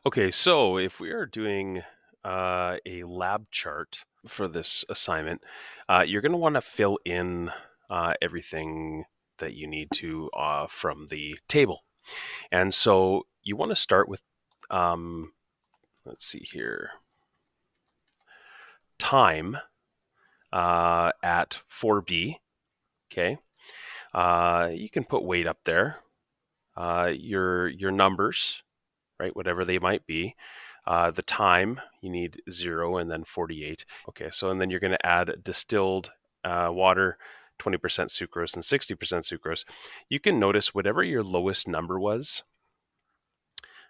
Okay, so if we are doing a lab chart for this assignment, you're going to want to fill in everything that you need to from the table. And so you want to start with, um, let's see here, time at 4B. Okay. You can put weight up there, your numbers, right? Whatever they might be. The time, you need 0 and then 48. Okay, so and then you're going to add distilled water, 20% sucrose and 60% sucrose. You can notice whatever your lowest number was,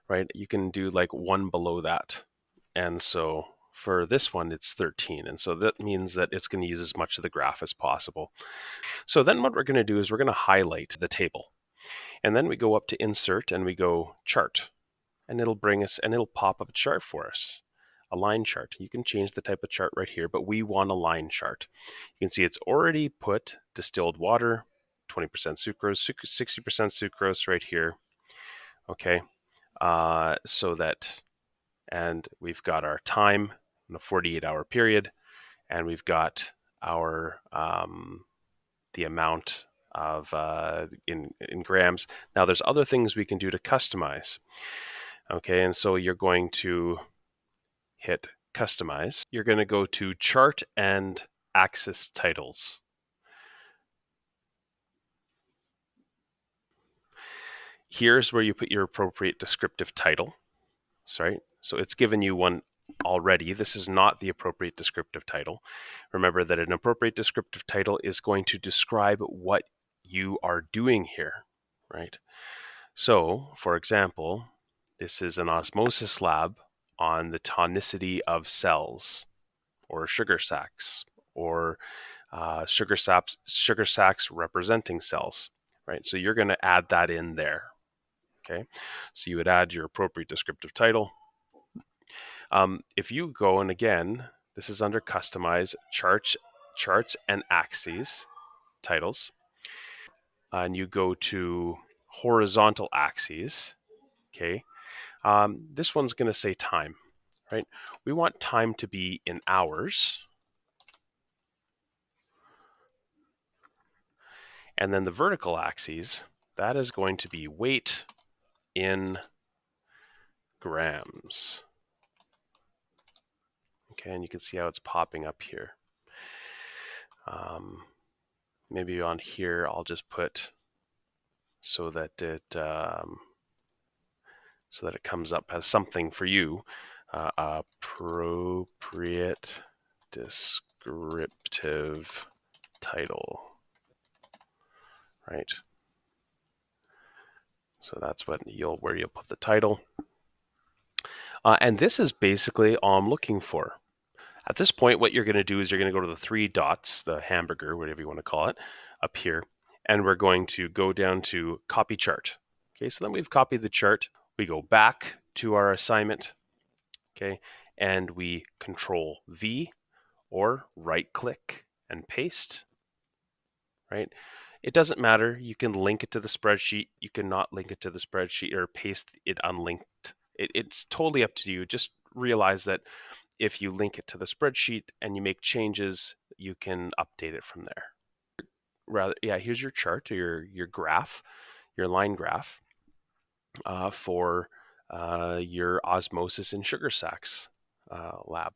right? You can do like one below that. And so for this one, it's 13. And so that means that it's going to use as much of the graph as possible. So then what we're going to do is we're going to highlight the table. And then we go up to insert and we go chart. And it'll bring us and it'll pop up a chart for us, a line chart. You can change the type of chart right here, but we want a line chart. You can see it's already put distilled water, 20% sucrose, 60% sucrose right here. Okay, so that, and we've got our time in a 48-hour period, and we've got our the amount of in grams. Now there's other things we can do to customize. Okay, and so you're going to hit customize. You're going to go to chart and axis titles. Here's where you put your appropriate descriptive title. Sorry, so it's given you one already. This is not the appropriate descriptive title. Remember that an appropriate descriptive title is going to describe what you are doing here, right? So, for example, this is an osmosis lab on the tonicity of cells or sugar sacs or sugar sacs representing cells, right? So you're going to add that in there. Okay, so you would add your appropriate descriptive title. If you go, and again, this is under customize charts and axes titles, and you go to horizontal axes. Okay, this one's going to say time, right? We want time to be in hours. And then the vertical axis, that is going to be weight in grams. Okay, and you can see how it's popping up here. Maybe on here I'll just put so that it comes up as something for you. Appropriate descriptive title, right? So that's what where you'll put the title. And this is basically all I'm looking for. At this point, what you're going to do is you're going to go to the three dots, the hamburger, whatever you want to call it, up here, and we're going to go down to copy chart. Okay, so then we've copied the chart. We go back to our assignment, okay, and we Control V or right click and paste, right? It doesn't matter. You can link it to the spreadsheet. You can not link it to the spreadsheet or paste it unlinked. It's totally up to you. Just realize that if you link it to the spreadsheet and you make changes, you can update it from there. Here's your chart or your graph, your line graph for your osmosis in sugar sacs lab.